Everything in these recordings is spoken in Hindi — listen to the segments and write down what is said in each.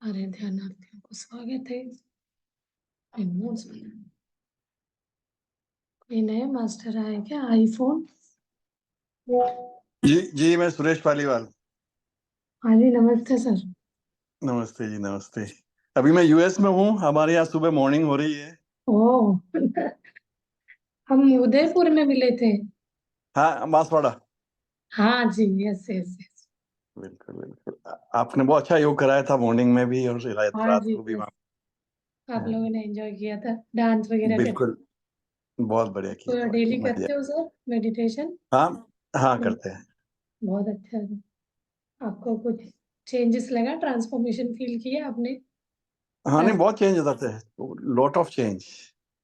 अरे ध्यानार्थियों को स्वागत है। नोट्स बना। कोई नया मास्टर आया क्या? आईफोन। जी जी, मैं सुरेश पालीवाल। हाँ जी, नमस्ते सर। नमस्ते जी, नमस्ते। अभी मैं यूएस में हूँ। हमारे यहाँ सुबह मॉर्निंग हो रही है। ओह हम उदयपुर में मिले थे। हाँ, बांसवाड़ा। हाँ जी, यस यस यस। बिल्कुल बिल्कुल। आपने बहुत अच्छा योग कराया था मॉर्निंग में भी और रात हाँ रात जी को भी यस। वहाँ। आप लोगों ने एंजॉय किया था, डांस वगैरह कर। बिल्कुल, बहुत बढ़िया किया, तो बहुत डेली किया, मजा। करते हो सर मेडिटेशन? हाँ हाँ, करते हैं। बहुत अच्छा है। आपको कुछ चेंजेस लगा, ट्रांसफॉर्मेशन फील किया आपने? हाँ, नहीं, आज बहुत चेंज हो जाते हैं, लॉट ऑफ चेंज।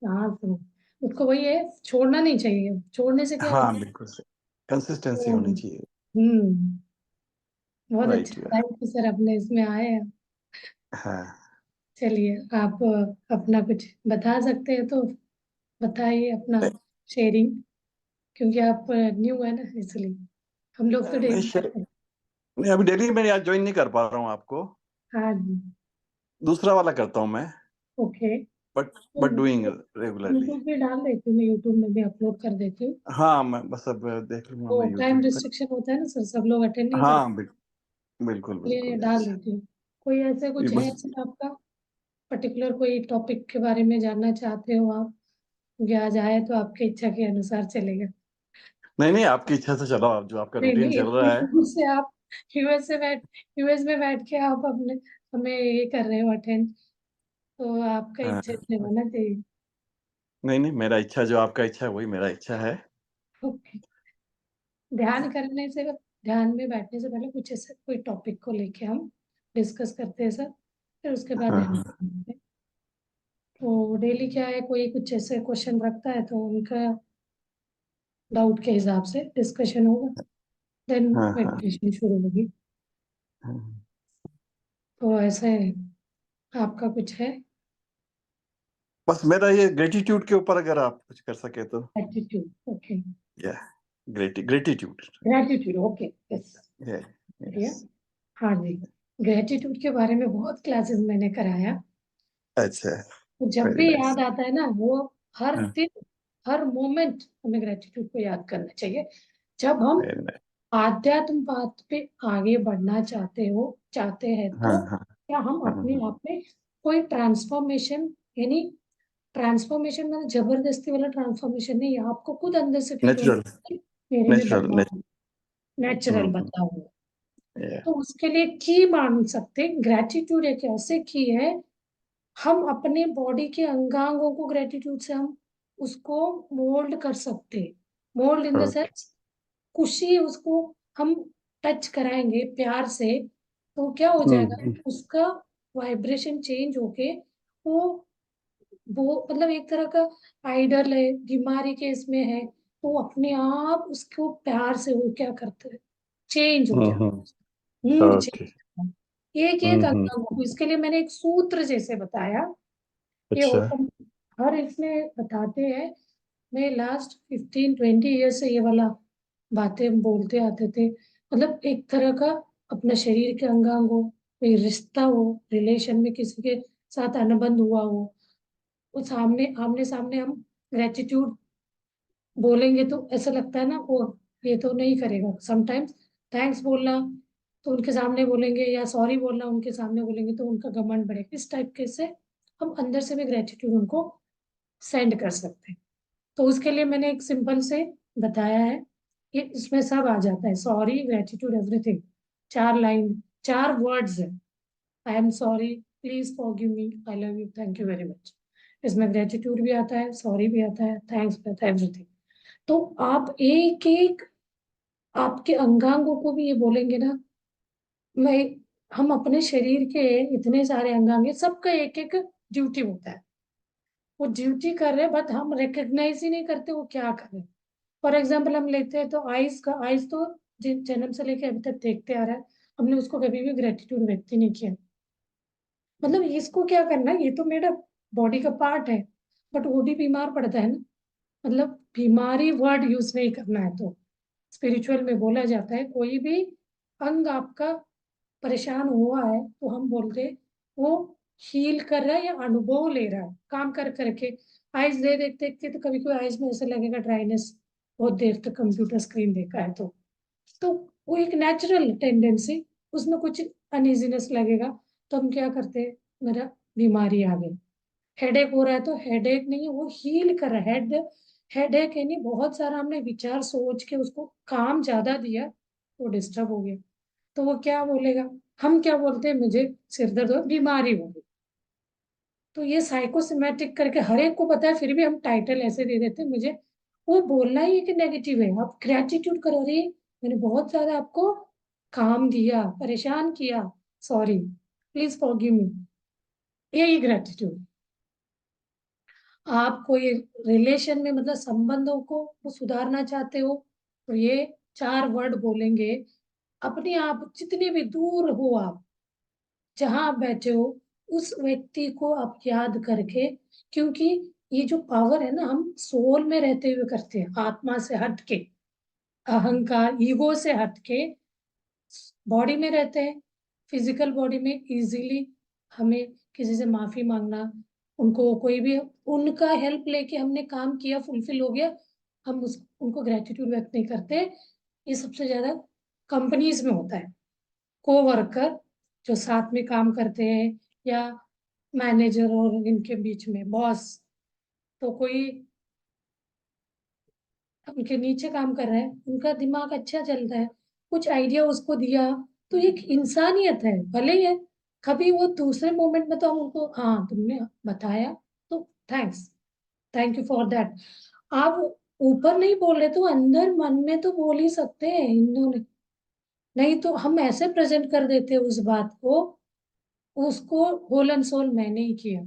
हाँ तो उसको वही है, छोड़ना नहीं चाहिए। छोड़ने से क्या हाँ, होता है? बिल्कुल सही। कंसिस्टेंसी तो होनी चाहिए। बहुत राइट, अच्छा, थैंक यू सर, अपने इसमें आए हैं। हाँ। चलिए, आप अपना कुछ बता सकते हैं तो बताइए अपना शेयरिंग, क्योंकि आप न्यू है ना, इसलिए। हम लोग तो नहीं, डेली करते हैं। नहीं, अभी डेली में आज ज्वाइन नहीं कर पा रहा हूँ आपको। हाँ जी। दूसरा वाला करता हूँ मैं। ओके। बट तो बट डूइंग रेगुलरली। यूट्यूब पे डाल देती हूँ, मैं यूट्यूब में भी अपलोड कर देती हूँ। हाँ, मैं बस अब देख लूंगा तो मैं टाइम यूट्यूब पे। रिस्ट्रिक्शन होता है ना सर, सब लोग अटेंड नहीं करते, हाँ, बिल्कुल इसलिए बिल्कुल, डाल यस। देती हूँ। कोई ऐसे ये कुछ है बस। सर आपका पर्टिकुलर, कोई टॉपिक के बारे में जानना चाहते हो आप? क्योंकि आज आए तो आपकी इच्छा के अनुसार चलेगा। नहीं नहीं, आपकी इच्छा से चलो, आप जो आपका नहीं रूटीन नहीं, चल इतनी रहा है। दूर से आप यूएस में बैठ के आप अपने हमें ये कर रहे हो अटेंड, तो आपका हाँ, इच्छा से होना चाहिए। नहीं नहीं, मेरा इच्छा जो आपका इच्छा है वही मेरा इच्छा है। ओके। ध्यान करने से, ध्यान में बैठने से पहले कुछ ऐसे कोई टॉपिक को लेके हम डिस्कस करते हैं सर, फिर उसके बाद हाँ ध्यान हाँ करते हैं। तो डेली क्या है, कोई कुछ ऐसे क्वेश्चन रखता है तो उनका डाउट के हिसाब से डिस्कशन होगा, देन हाँ हाँ मेडिटेशन शुरू होगी। हाँ। तो ऐसे आपका कुछ है? बस मेरा ये ग्रेटिट्यूड के ऊपर अगर आप कुछ कर सके तो। Attitude, okay. या gratitude. Gratitude, okay, yes. Yes. बढ़िया। हाँ जी। ग्रेटिट्यूड के बारे में बहुत क्लासेस मैंने कराया। अच्छा। तो जब वेरी भी नाइस। याद आता है ना, वो हर हाँ, दिन, हर मोमेंट हमें ग्रेटिट्यूड को याद करना चाहिए। जब हम वेरी नाइस। आध्यात्म पाथ पे आगे बढ़ना चाहते हैं, हाँ तो हाँ क्या हम अपने हाँ। आप में कोई ट्रांसफॉर्मेशन, यानी ट्रांसफॉर्मेशन मतलब जबरदस्ती वाला ट्रांसफॉर्मेशन नहीं है, आपको खुद अंदर से फील होना नेचुरल। चाहिए मेरे में नेचुरल। बदलाव, नेचुरल हम्म। बदलाव हो। या। तो उसके लिए की मान सकते, ग्रेटिट्यूड एक ऐसे की है, हम अपने बॉडी के अंगांगों को ग्रेटिट्यूड से हम उसको मोल्ड कर सकते। Mould in the okay. Sense, खुशी उसको हम टच कराएंगे प्यार से, तो क्या हो जाएगा, हम्म। उसका वाइब्रेशन चेंज होके वो वो मतलब एक तरह का आइडल है, बीमारी के इसमें है, तो अपने आप उसको प्यार से वो क्या करते हैं, चेंज हो जाता हम्म। है, मूड ओके। चेंज। एक एक हम्म। अंग को, इसके लिए मैंने एक सूत्र जैसे बताया, ये अच्छा। ओपन हर इसमें बताते हैं। मैं लास्ट 15-20 ईयर से ये वाला बातें बोलते आते थे। मतलब एक तरह का अपना शरीर के अंगांग हो, कोई रिश्ता हो, रिलेशन में किसी के साथ अनुबंध हुआ हो, वो सामने आमने सामने हम ग्रेटिट्यूड बोलेंगे तो ऐसा लगता है ना, वो ये तो नहीं करेगा। समटाइम्स थैंक्स बोलना तो उनके सामने बोलेंगे, या सॉरी बोलना उनके सामने बोलेंगे तो उनका घमंड बढ़ेगा। इस टाइप के से हम अंदर से भी ग्रेटिट्यूड उनको सेंड कर सकते हैं। तो उसके लिए मैंने एक सिंपल से बताया है, ये इसमें सब आ जाता है, sorry, gratitude, everything. 4 line, 4 words है। I am sorry, please forgive me, I love you, thank you very much. इसमें ग्रेटिट्यूड भी आता है, सॉरी भी आता है, थैंक्स भी आता है, एवरीथिंग। तो आप एक एक आपके अंगांगों को भी ये बोलेंगे ना, मैं हम अपने शरीर के इतने सारे अंगांग हैं, सबका एक एक ड्यूटी होता है, वो ड्यूटी कर रहे हैं, बट हम रिकग्नाइज ही नहीं करते वो क्या कर रहे हैं। फॉर एग्जाम्पल हम लेते हैं तो आइज तो जन्म से लेके अभी तक देखते आ रहा है, हमने उसको कभी भी ग्रेटिट्यूड व्यक्त ही नहीं किया। मतलब इसको क्या करना है, ये तो मेरा बॉडी का पार्ट है, बट वो भी बीमार पड़ता है ना। मतलब बीमारी वर्ड यूज नहीं करना है। तो स्पिरिचुअल में बोला जाता है, कोई भी अंग आपका परेशान हुआ है तो हम बोलते वो हील कर रहा है या अनुभव ले रहा है काम कर करके। आइज दे देखते देखते तो कभी कोई आइज में ऐसा लगेगा ड्राइनेस, बहुत देर तक कंप्यूटर स्क्रीन देखा है तो वो एक नेचुरल टेंडेंसी, उसमें कुछ अनइजीनेस लगेगा। तो हम क्या करते हैं, मेरा बीमारी आ गई, हेडेक हो रहा है तो हेडेक नहीं, वो हील कर रहा है। हेडेक है नहीं, बहुत सारा हमने विचार सोच के उसको काम ज्यादा दिया, वो डिस्टर्ब हो गया। तो वो क्या बोलेगा, हम क्या बोलते हैं, मुझे सिर दर्द हो, बीमारी हो गई। तो ये साइकोसोमैटिक करके हर एक को पता है, फिर भी हम टाइटल ऐसे दे देते हैं। मुझे वो बोलना ही कि नेगेटिव है, आप ग्रेटिट्यूड करो, अरे मैंने बहुत ज्यादा आपको काम दिया, परेशान किया, सॉरी, प्लीज फॉरगिव मी, यही ग्रेटिट्यूड। आप कोई रिलेशन में मतलब संबंधों को सुधारना चाहते हो तो ये 4 वर्ड बोलेंगे। अपने आप जितने भी दूर हो आप, जहां आप बैठे हो, उस व्यक्ति को आप याद करके, क्योंकि ये जो पावर है ना, हम सोल में रहते हुए करते हैं, आत्मा से हट के, अहंकार ईगो से हट के बॉडी में रहते हैं। फिजिकल बॉडी में इजीली हमें किसी से माफी मांगना, उनको कोई भी, उनका हेल्प लेके हमने काम किया, फुलफिल हो गया, हम उस उनको ग्रेटिट्यूड व्यक्त नहीं करते। ये सबसे ज्यादा कंपनीज में होता है, कोवर्कर जो साथ में काम करते हैं, या मैनेजर और इनके बीच में बॉस, तो कोई उनके नीचे काम कर रहा है, उनका दिमाग अच्छा चलता है, कुछ आइडिया उसको दिया, तो एक इंसानियत है, भले ही है। कभी वो दूसरे मोमेंट में तो हम उनको, हाँ तुमने बताया तो thanks, thank you for that. आप ऊपर नहीं बोल रहे तो अंदर मन में तो बोल ही सकते हैं इन्होंने, नहीं तो हम ऐसे प्रेजेंट कर देते हैं उस बात को, उसको होल एंड सोल मैंने ही किया।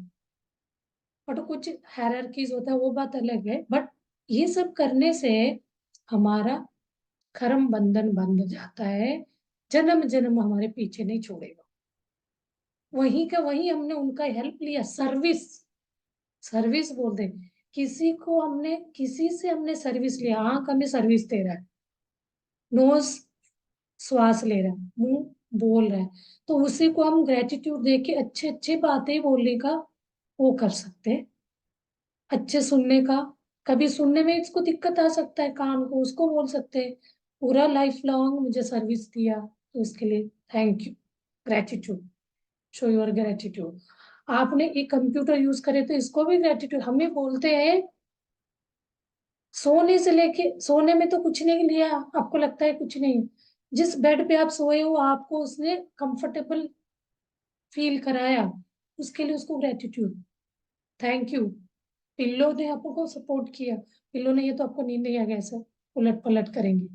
बट कुछ हायरार्कीज होता है, वो बात अलग है, बट ये सब करने से हमारा कर्म बंधन बंध जाता है, जन्म जन्म हमारे पीछे नहीं छोड़ेगा। वहीं का वहीं हमने उनका हेल्प लिया, सर्विस, सर्विस बोल दे, किसी को हमने, किसी से हमने सर्विस लिया, आंख हमें सर्विस दे रहा है, नोज श्वास ले रहा है, मुंह बोल रहा है, तो उसी को हम ग्रेटिट्यूड दे के अच्छे अच्छे बातें बोलने का वो कर सकते हैं। अच्छे सुनने का, कभी सुनने में इसको दिक्कत आ सकता है कान को, उसको बोल सकते हैं पूरा लाइफ लॉन्ग मुझे सर्विस दिया तो इसके लिए thank you, gratitude, show your gratitude. आपने एक कंप्यूटर यूज करे तो इसको भी ग्रेटिट्यूड, हमें बोलते हैं सोने से लेके, सोने में तो कुछ नहीं लिया, आपको लगता है कुछ नहीं, जिस बेड पे आप सोए हो आपको उसने कंफर्टेबल फील कराया, उसके लिए उसको ग्रेटिट्यूड, थैंक यू। पिल्लो ने आपको सपोर्ट किया, पिल्लो ने, ये तो आपको नींद नहीं आ गया ऐसा उलट पलट करेंगे।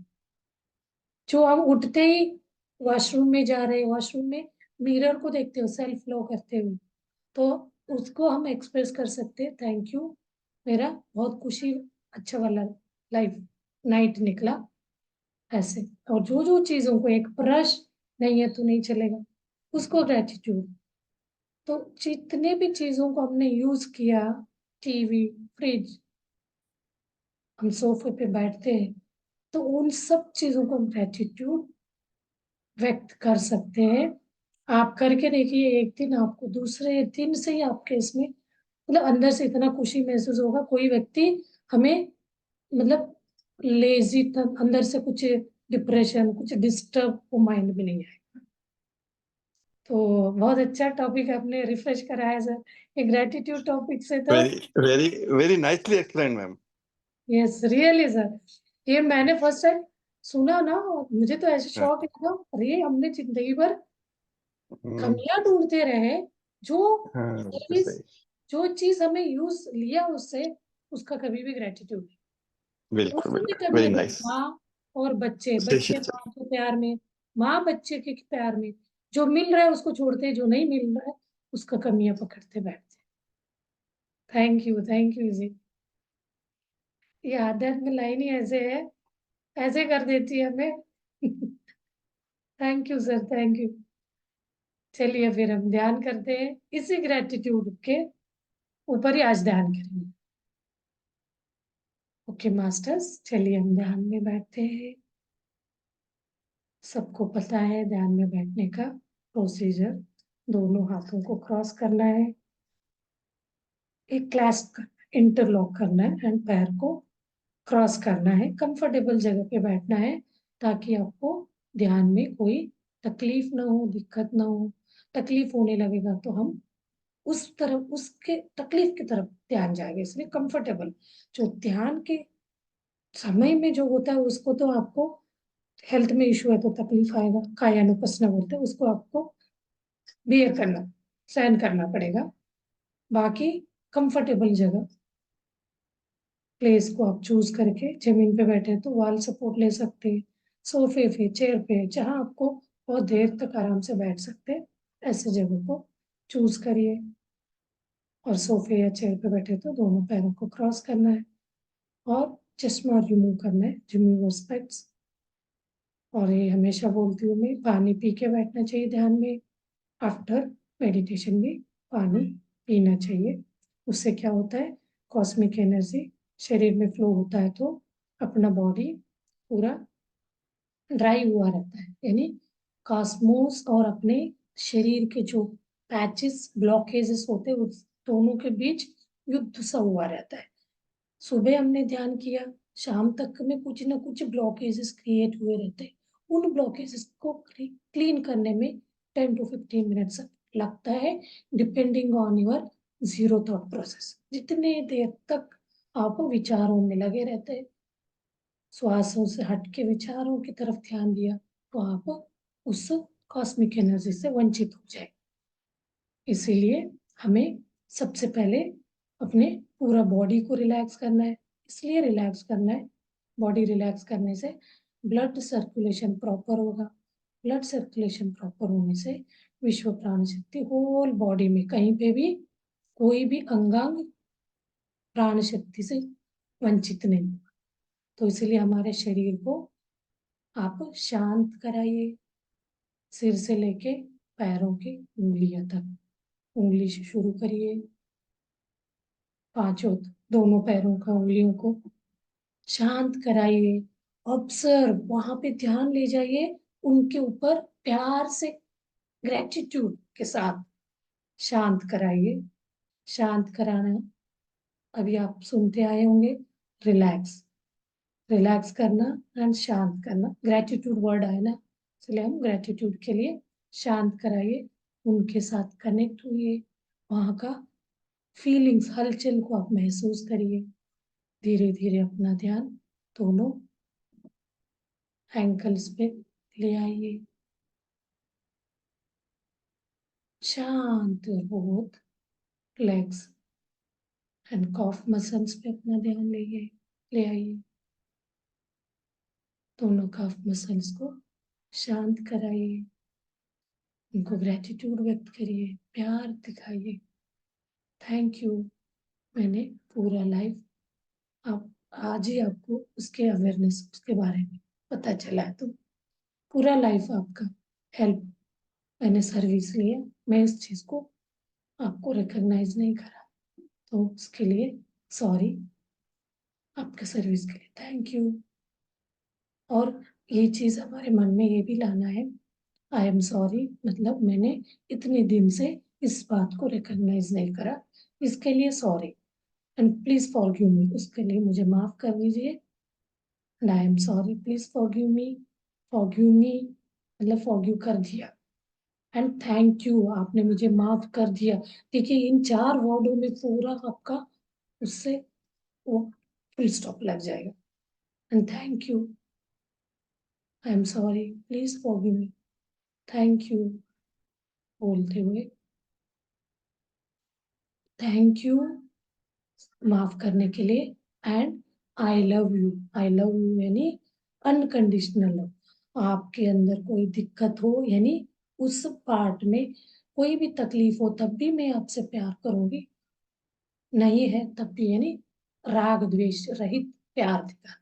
जो हम उठते ही वॉशरूम में जा रहे हैं, वॉशरूम में मिरर को देखते हो सेल्फ लो करते हुए, तो उसको हम एक्सप्रेस कर सकते हैं, थैंक यू, मेरा बहुत खुशी, अच्छा वाला लाइफ नाइट निकला, ऐसे। और जो जो चीजों को, एक ब्रश नहीं है तो नहीं चलेगा, उसको ग्रेटिट्यूड। तो जितने भी चीजों को हमने यूज किया, टीवी, फ्रिज, हम सोफे पे बैठते हैं, तो उन सब चीजों को हम ग्रेटिट्यूड व्यक्त कर सकते हैं। आप करके देखिए, एक दिन आपको, दूसरे दिन से ही आपके इसमें मतलब अंदर से इतना खुशी महसूस होगा, कोई व्यक्ति हमें मतलब लेजी, अंदर से कुछ डिप्रेशन, कुछ डिस्टर्ब वो माइंड में नहीं आए। तो बहुत अच्छा टॉपिक आपने रिफ्रेश कराया सर, ये ग्रेटिट्यूड टॉपिक से तो। Very nicely explain ma'am. Yes really sir, ये मैंने फर्स्ट टाइम सुना ना, मुझे तो ऐसे शौक लगा, अरे हमने जिंदगी भर कमियां ढूंढते रहे, जो हाँ सर्विस, सही, जो चीज हमें यूज लिया उससे, उसका कभी भी ग्रेटिट्यूड नहीं, बिल्कुल उसमें भी बिल्कुल, वेरी कमियां नहीं। नाइस। माँ और बच्चे, सही बच्चे सही। माँ के प्यार में, माँ बच्चे के प्यार में, जो मिल रहा है उसको छोड़ते हैं, जो नहीं मिल रहा है उसका कमियां पकड़ते बैठते। थैंक यू जी, ये आदत में लाइन ही ऐसे है, ऐसे कर देती है हमें। Thank you sir, thank you. चलिए फिर हम ध्यान करते हैं, इसी ग्रेटिट्यूड के ऊपर ही आज ध्यान करेंगे। ओके मास्टर्स, चलिए हम ध्यान में बैठते हैं। सबको पता है ध्यान में बैठने का प्रोसीजर, दोनों हाथों को क्रॉस करना है, एक क्लैस्प इंटरलॉक करना है एंड पैर को क्रॉस करना है। कंफर्टेबल जगह पे बैठना है ताकि आपको ध्यान में कोई तकलीफ ना हो, दिक्कत ना हो। तकलीफ होने लगेगा तो हम उस तरफ, उसके तकलीफ की तरफ ध्यान जाएगा, इसलिए कंफर्टेबल। जो ध्यान के समय में जो होता है उसको तो आपको हेल्थ में इशू है तो तकलीफ आएगा, कायानुपसना बोलते हैं उसको, आपको बियर करना, सहन करना पड़ेगा। बाकी कंफर्टेबल जगह, प्लेस को आप चूज करके, जमीन पे बैठे तो वॉल सपोर्ट ले सकते हैं, सोफे पे, चेयर पे, जहां आपको बहुत देर तक आराम से बैठ सकते हैं, ऐसे जगह को चूज करिए। और सोफे या चेयर पे बैठे तो दोनों पैरों को क्रॉस करना है और चश्मा रिमूव करना है, रिमूव स्पेक्ट्स। और ये हमेशा बोलती हूँ मैं, पानी पी के बैठना चाहिए ध्यान में। आफ्टर मेडिटेशन भी पानी पीना चाहिए। उससे क्या होता है, कॉस्मिक एनर्जी शरीर में फ्लो होता है तो अपना बॉडी पूरा ड्राई हुआ रहता है, यानी कॉस्मोस और अपने शरीर के जो पैचेस, ब्लॉकेजेस होते हैं उस दोनों के बीच युद्ध सा हुआ रहता है। सुबह हमने ध्यान किया, शाम तक में कुछ ना कुछ ब्लॉकेजेस क्रिएट हुए रहते हैं। उन ब्लॉकेजेस को क्लीन करने में 10 to 15 मिनट्स लगता है, depending on your zero thought process. जितने देर तक आप विचारों में लगे रहते हैं, श्वासों से हटके विचारों की तरफ ध्यान दिया, तो आप उस कॉस्मिक एनर्जी से वंचित हो जाए। इसीलिए हमें सबसे पहले अपने पूरा बॉडी को रिलैक्स करना है। इसलिए रिलैक्स करना है, बॉडी रिलैक्स करने से ब्लड सर्कुलेशन प्रॉपर होगा। ब्लड सर्कुलेशन प्रॉपर होने से विश्व प्राण शक्ति होल बॉडी में कहीं पे भी कोई भी अंगांग प्राण शक्ति से वंचित नहीं होगा। तो इसलिए हमारे शरीर को आप शांत कराइए, सिर से लेके पैरों की उंगलियों तक। उंगली से शुरू करिए, पांचों दोनों पैरों का उंगलियों को शांत कराइए। ऑब्जर्व, वहां पे ध्यान ले जाइए, उनके ऊपर प्यार से, ग्रेटिट्यूड के साथ शांत कराइए। शांत कराना अभी आप सुनते आए होंगे, रिलैक्स, रिलैक्स करना एंड शांत करना, ग्रेटिट्यूड वर्ड आए ना, इसलिए हम ग्रेटिट्यूड के लिए शांत कराइए। उनके साथ कनेक्ट हुई, वहाँ का फीलिंग्स, हलचल को आप महसूस करिए। धीरे धीरे अपना ध्यान दोनों एंकल्स पे ले आइए, शांत और बहुत। लेग्स एंड कॉफ मसल्स पे अपना ध्यान ले आइए। दोनों कॉफ मसल्स को शांत कराइए, उनको ग्रेटिट्यूड व्यक्त करिए, प्यार दिखाइए। थैंक यू, मैंने पूरा लाइफ, आप आज ही आपको उसके अवेयरनेस, उसके बारे में पता चला है, तो पूरा लाइफ आपका हेल्प, मैंने सर्विस लिया, मैं इस चीज को आपको रिकॉग्नाइज नहीं करा, तो उसके लिए सॉरी, आपके सर्विस के लिए थैंक यू। और ये चीज हमारे मन में ये भी लाना है, आई एम सॉरी, मतलब मैंने इतने दिन से इस बात को रिकॉग्नाइज नहीं करा, इसके लिए सॉरी एंड प्लीज फॉरगिव मी, उसके लिए मुझे माफ कर दीजिए। And I am sorry, please forgive मी मतलब फॉरगिव कर दिया। एंड थैंक यू, आपने मुझे माफ कर दिया। देखिए इन 4 वर्डों में पूरा आपका उससे वो फुल स्टॉप लग जाएगा। And thank you, I am sorry, please forgive me, thank you बोलते हुए, थैंक यू माफ करने के लिए, and I love you, I love you यानी अनकंडीशनल लव। आपके अंदर कोई दिक्कत हो, यानी उस पार्ट में कोई भी तकलीफ हो तब भी मैं आपसे प्यार करूंगी, नहीं है तब भी, यानी राग द्वेष रहित प्यार दिखा,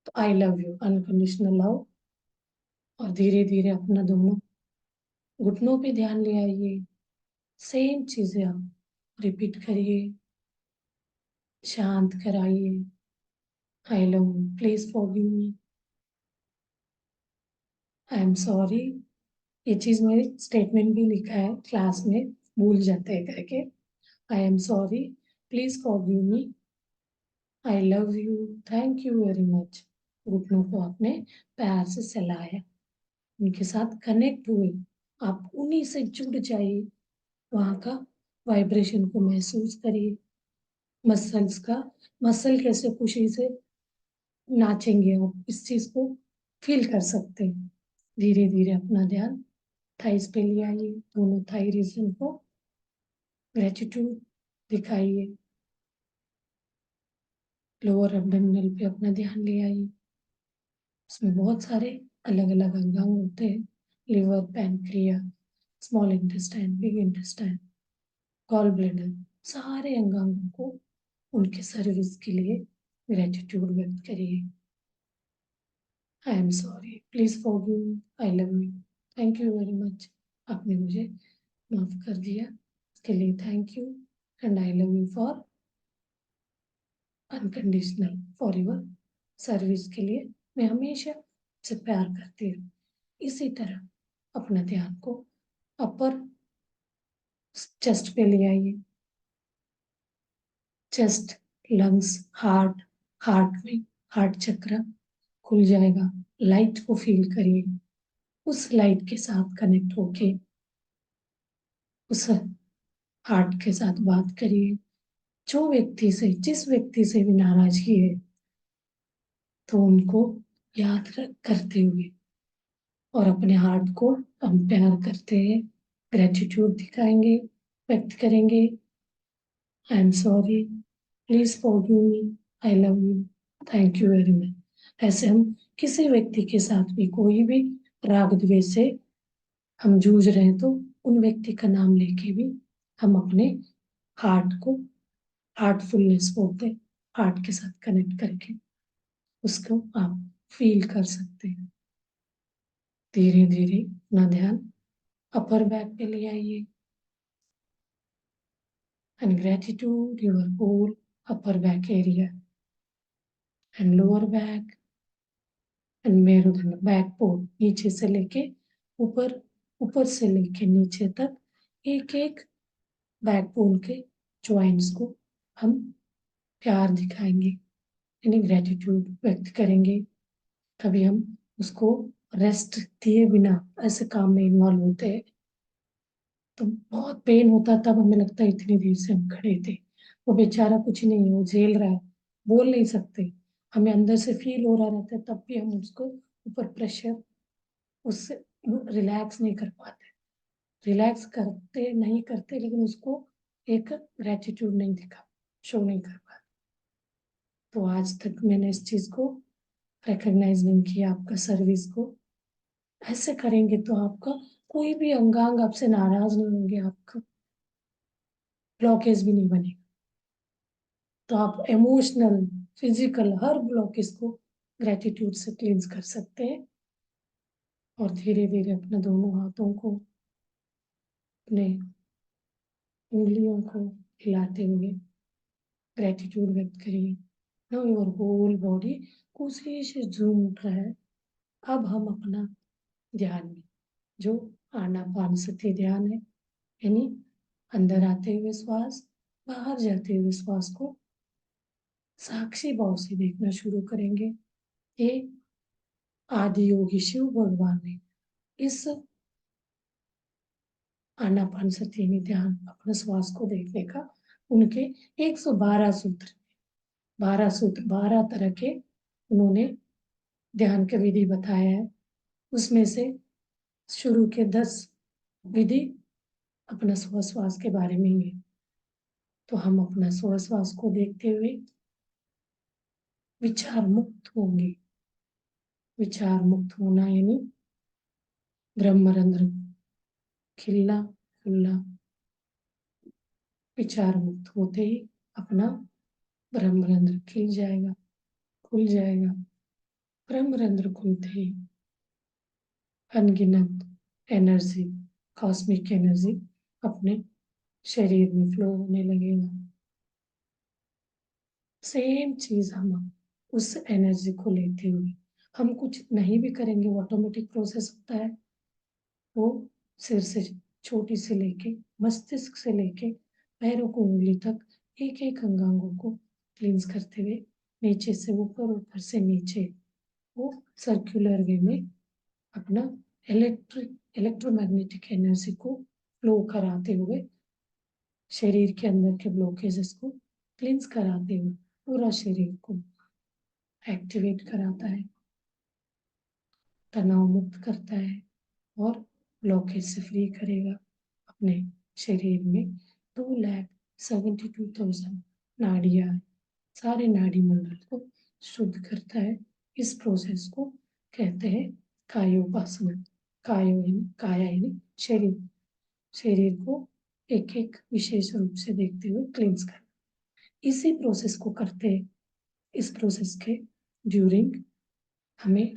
तो आई लव यू, अनकंडीशनल लव। और धीरे धीरे अपना दोनों घुटनों पे ध्यान ले आइए, सेम चीजें आप रिपीट करिए, शांत कराइए। आई love you, please forgive me, I am sorry, ये चीज मेरे स्टेटमेंट भी लिखा है क्लास में, भूल जाते हैं करके। आई am sorry, please forgive me, I love you, thank you very much. घुटनों को आपने प्यार से सहलाया, उनके साथ कनेक्ट हुए, आप उन्हीं से जुड़ जाइए, वहां का वाइब्रेशन को महसूस करिए। मसल्स का, मसल कैसे खुशी से नाचेंगे, आप इस चीज को फील कर सकते हैं। धीरे धीरे अपना ध्यान थाइस पे ले आइए, दोनों थाई रीजन को ग्रेटिट्यूड दिखाइए। लोअर एब्डोमिनल पे अपना ध्यान ले आइए, उसमें बहुत सारे अलग अलग अंगांग होते हैं, liver, pancreas, small intestine, big intestine, gall bladder, सारे अंगांगों को उनके सर्विस के लिए ग्रेटिट्यूड व्यक्त करिए। आई am sorry, please forgive me, I love you, thank you very much. आपने मुझे माफ कर दिया, इसके लिए thank you, and I love you for unconditional for your service के लिए मैं हमेशा से प्यार करती हूँ। इसी तरह अपना ध्यान को अपर चेस्ट पे ले आइए, चेस्ट, लंग्स, हार्ट, हार्ट में हार्ट चक्र खुल जाएगा, लाइट को फील करिए, उस लाइट के साथ कनेक्ट होके उस हार्ट के साथ बात करिए। जो व्यक्ति से, जिस व्यक्ति से भी नाराजगी है, तो उनको याद करते हुए और अपने हार्ट को हम प्यार करते हैं, ग्रेटिट्यूड दिखाएंगे, व्यक्त करेंगे। आई am sorry, please forgive me, I love you, thank you very much. ऐसे हम किसी व्यक्ति के साथ भी कोई भी राग द्वेष से हम जूझ रहे हैं, तो उन व्यक्ति का नाम लेके भी हम अपने हार्ट को, हार्टफुलनेस बोलते हैं, हार्ट के साथ कनेक्ट करके उसको आप फील कर सकते हैं। धीरे धीरे अपना ध्यान अपर बैक पे ले आइए, and gratitude your whole upper back area and lower back and मेरुदंड, बैकबोन, नीचे से लेके ऊपर, ऊपर से लेके नीचे तक एक एक बैकबोन के ज्वाइंट्स को हम प्यार दिखाएंगे, यानी ग्रेटिट्यूड व्यक्त करेंगे। कभी हम उसको रेस्ट दिए बिना ऐसे काम में इन्वॉल्व होते हैं तो बहुत पेन होता, तब हमें लगता है इतनी देर से हम खड़े थे, वो बेचारा कुछ नहीं है, वो झेल रहा है, बोल नहीं सकते, हमें अंदर से फील हो रहा रहता है, तब भी हम उसको ऊपर प्रेशर, उससे रिलैक्स नहीं कर पाते, रिलैक्स करते नहीं करते, लेकिन उसको एक ग्रेटिट्यूड नहीं दिखा, शो नहीं कर पाते। तो आज तक मैंने इस चीज को रिकॉग्नाइज नहीं किया, आपका सर्विस को ऐसे करेंगे तो आपका कोई भी अंगांग आपसे नाराज नहीं होंगे, आपका ब्लॉकेज भी नहीं बनेगा। तो आप इमोशनल, फिजिकल हर ब्लॉकेज को ग्रेटिट्यूड से क्लींस कर सकते हैं। और धीरे धीरे अपने दोनों हाथों को, अपने उंगलियों को हिलाते हुए ग्रेटिट्यूड व्यक्त करिए। नाउ योर होल बॉडी खुशी से झूम उठा है। अब हम अपना ध्यान में, जो आनापानसति ध्यान है, यानी अंदर आते हुए श्वास, बाहर जाते हुए श्वास को साक्षी भाव से देखना शुरू करेंगे। ये आदि योगी शिव भगवान ने इस आनापानसति यानी ध्यान, अपने श्वास को देखने का, उनके 112 सूत्र, 12 सूत्र, 12 तरह के उन्होंने ध्यान के विधि बताया है, उसमें से शुरू के 10 विधि अपना श्वास के बारे में ही है। तो हम अपना श्वास को देखते हुए विचार मुक्त होंगे। विचार मुक्त होना यानी ब्रह्मरंध्र खिलना खुलना, विचार मुक्त होते ही अपना ब्रह्मरंध्र खिल जाएगा, खुल जाएगा। ब्रह्मरंध्र खुलते ही अनगिनत एनर्जी, कॉस्मिक एनर्जी अपने शरीर में फ्लो होने लगेगा। सेम चीज हम उस एनर्जी को लेते हुए हम कुछ नहीं भी करेंगे, वो ऑटोमेटिक प्रोसेस होता है। वो सिर से छोटी से लेके मस्तिष्क से लेके पैरों को उंगली तक एक एक अंगांगों को क्लींस करते हुए नीचे से ऊपर, ऊपर से नीचे वो सर्कुलर वे में अपना इलेक्ट्रोमैग्नेटिक एनर्जी को फ्लो कराते हुए शरीर के अंदर के ब्लॉकेजेस को क्लींस कराते हुए पूरा शरीर को एक्टिवेट कराता है, तनाव मुक्त करता है और ब्लॉकेज से फ्री करेगा। अपने शरीर में 2,72,000 नाड़ियां, सारे नाड़ी मंडल को शुद्ध करता है। इस प्रोसेस को कहते हैं कायोपासना। काया यानी शरीर, शरीर को एक एक विशेष रूप से देखते हुए क्लींस करना। इसी प्रोसेस को करते, इस प्रोसेस के ड्यूरिंग हमें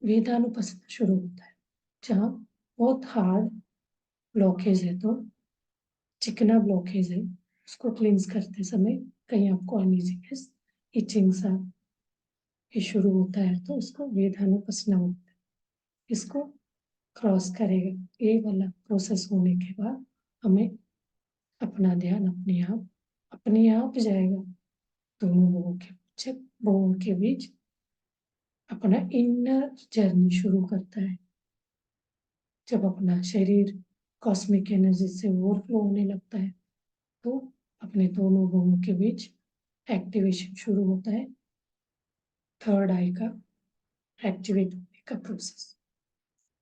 वेदानुपसना शुरू होता है। जहाँ बहुत हार्ड ब्लॉकेज है, तो चिकना ब्लॉकेज है, उसको क्लींस करते समय कहीं आपको अनइजीनेस, इचिंग सा ये शुरू होता है, तो उसको वेदानुपसना होता है। इसको क्रॉस करेगा, ये वाला प्रोसेस होने के बाद हमें अपना ध्यान अपने आप जाएगा दोनों बोगों के बीच अपना इनर जर्नी शुरू करता है। जब अपना शरीर कॉस्मिक एनर्जी से ओवरफ्लो होने लगता है, तो अपने दोनों बोगों के बीच एक्टिवेशन शुरू होता है, थर्ड आई का एक्टिवेट होने का प्रोसेस।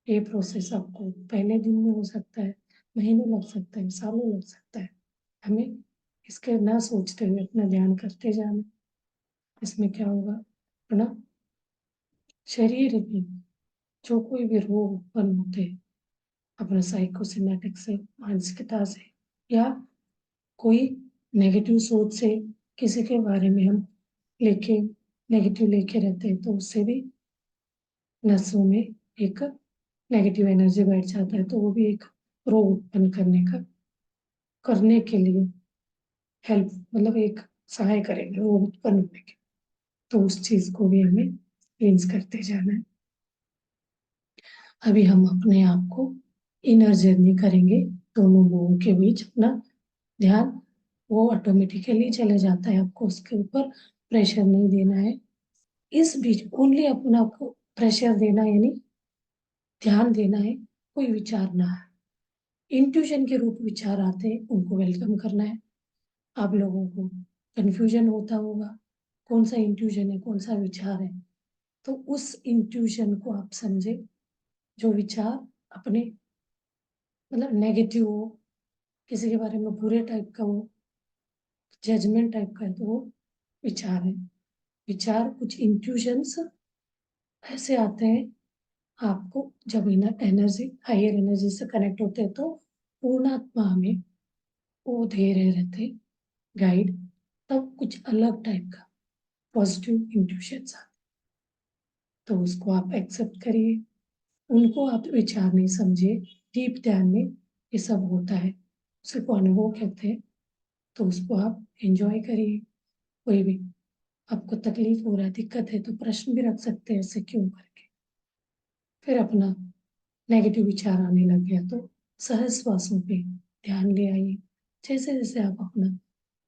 ये प्रोसेस आपको पहले दिन में हो सकता है, महीनों लग सकता है, सालों लग सकता है। हमें इसके ना सोचते हुए अपना ध्यान करते जाना। इसमें क्या होगा, अपना शरीर में जो कोई भी रोग उत्पन्न होते हैं, अपना साइकोसोमैटिक से, मानसिकता से, या कोई नेगेटिव सोच से किसी के बारे में हम लेके नेगेटिव लेके रहते हैं, तो उससे भी नसों में एक नेगेटिव एनर्जी बैठ जाता है, तो वो भी एक रोग उत्पन्न करने के लिए हेल्प, मतलब एक सहाय करेंगे रोग उत्पन्न होने के। तो उस चीज को भी हमें क्लींस करते जाना है। अभी हम अपने आप को इनर जर्नी करेंगे, दोनों मुंह के बीच अपना ध्यान, वो ऑटोमेटिकली चले जाता है, आपको उसके ऊपर प्रेशर नहीं देना है। इस बीच ओनली अपना आपको प्रेशर देना यानी ध्यान देना है, कोई विचार ना है। इंट्यूशन के रूप विचार आते हैं, उनको वेलकम करना है। आप लोगों को कंफ्यूजन होता होगा, कौन सा इंट्यूशन है, कौन सा विचार है, तो उस इंट्यूशन को आप समझे जो विचार अपने मतलब नेगेटिव हो, किसी के बारे में बुरे टाइप का हो, जजमेंट टाइप का है, तो वो विचार है। विचार कुछ इंट्यूशंस ऐसे आते हैं आपको जब इनर एनर्जी हायर एनर्जी से कनेक्ट होते हैं, तो पूर्णात्मा हमें वो दे रहे रहते गाइड, तब कुछ अलग टाइप का पॉजिटिव इंट्यूशंस आते, तो उसको आप एक्सेप्ट करिए, उनको आप विचार नहीं समझिए। डीप ध्यान में ये सब होता है, सिर्फ अनुभव कहते हैं, तो उसको आप एंजॉय करिए। कोई भी आपको तकलीफ हो रहा है, दिक्कत है, तो प्रश्न भी रख सकते हैं, ऐसे क्यों करके। फिर अपना नेगेटिव विचार आने लग गया, तो सहज श्वासों पे ध्यान ले आइए। जैसे जैसे आप अपना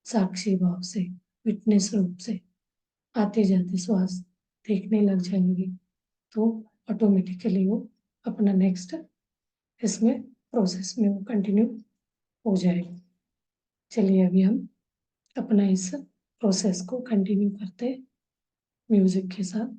साक्षी भाव से, विटनेस रूप से आते जाते श्वास देखने लग जाएंगे, तो ऑटोमेटिकली वो अपना नेक्स्ट इसमें प्रोसेस में वो कंटिन्यू हो जाएगा। चलिए अभी हम अपना इस प्रोसेस को कंटिन्यू करते हैं म्यूजिक के साथ।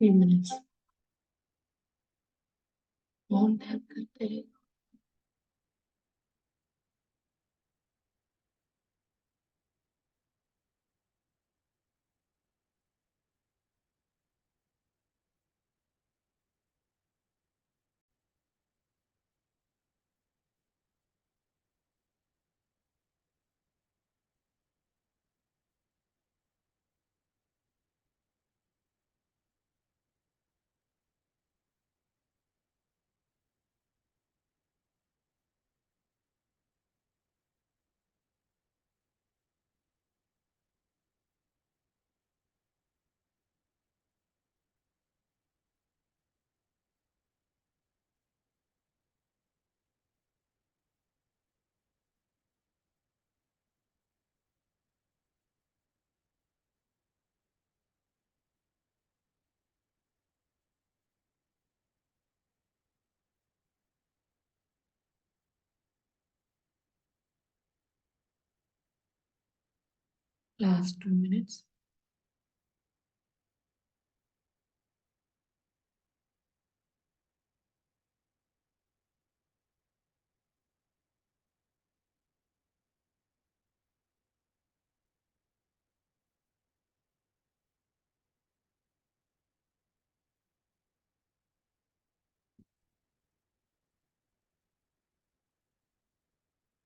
मिनट्स मौन ध्यान करते हैं। Last 2 minutes.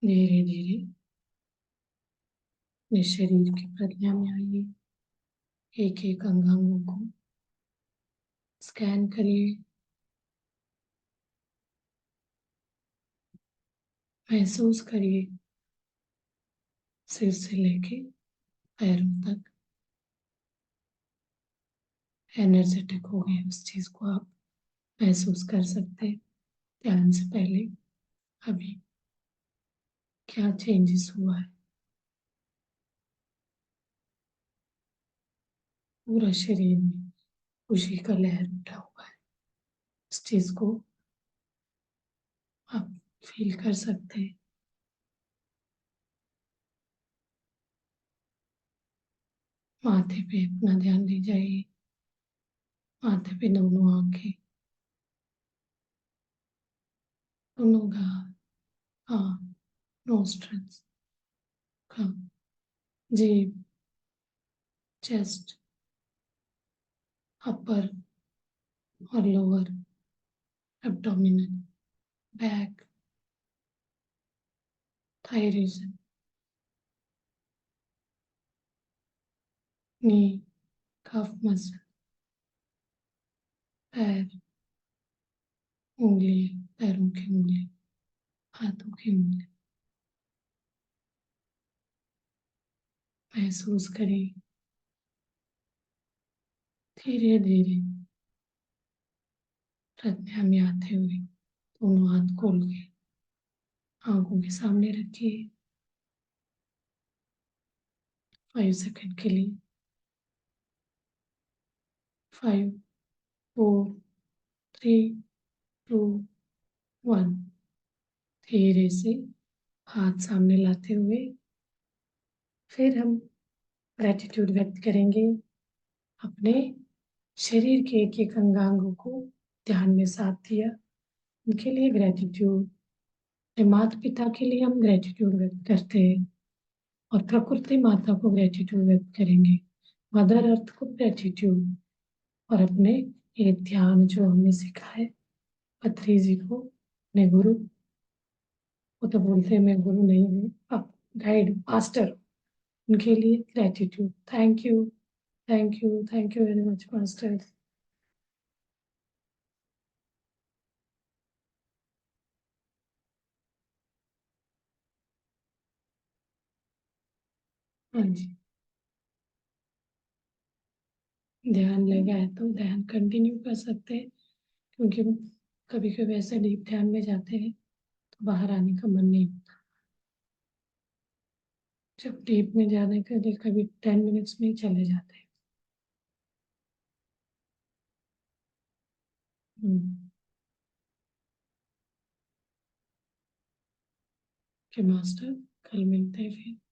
धीरे धीरे अपने शरीर के प्रज्ञा में आइए। एक एक अंगांगों को स्कैन करिए, महसूस करिए। सिर से लेके पैरों तक एनर्जेटिक हो गए, उस चीज को आप महसूस कर सकते हैं। ध्यान से पहले अभी क्या चेंजेस हुआ है। पूरा शरीर में खुशी का लहर उठा हुआ है। इस चीज को आप फील कर सकते हैं। माथे पे अपना ध्यान ले जाइए। माथे पे दोनों आंखें, दोनों गाल, हाँ, नोस्ट्रल्स, जीभ, चेस्ट, अपर और lower abdominal, back, thigh region, knee, calf muscle, पैर, उंगली, पैरों की उंगली, हाथों की उंगली। महसूस करें। धीरे धीरे प्रज्ञा में आते हुए दोनों हाथ खोल के आंखों के सामने रखिए 5 सेकंड के लिए। 5, 4, 3, 2, 1। धीरे से हाथ सामने लाते हुए फिर हम ग्रेटिट्यूड व्यक्त करेंगे। अपने शरीर के एक एक अंगांगों को ध्यान में साथ दिया, उनके लिए ग्रेटिट्यूड। अपने माता पिता के लिए हम ग्रेटिट्यूड व्यक्त करते हैं और प्रकृति माता को ग्रेटिट्यूड व्यक्त करेंगे, मदर अर्थ को ग्रेटिट्यूड। और अपने ये ध्यान जो हमने सीखा है पत्री जी को, अपने गुरु, वो तो बोलते हैं मैं गुरु नहीं हूँ, आप गाइड मास्टर, उनके लिए gratitude. Thank you, thank you, thank you very much master. हाँ जी, ध्यान लगा है तो ध्यान कंटिन्यू कर सकते हैं, क्योंकि कभी कभी ऐसे डीप ध्यान में जाते हैं तो बाहर आने का मन नहीं होता। जब डीप में जाने के लिए कभी 10 मिनट्स में ही चले जाते हैं। कि मास्टर कल मिलते हैं फिर।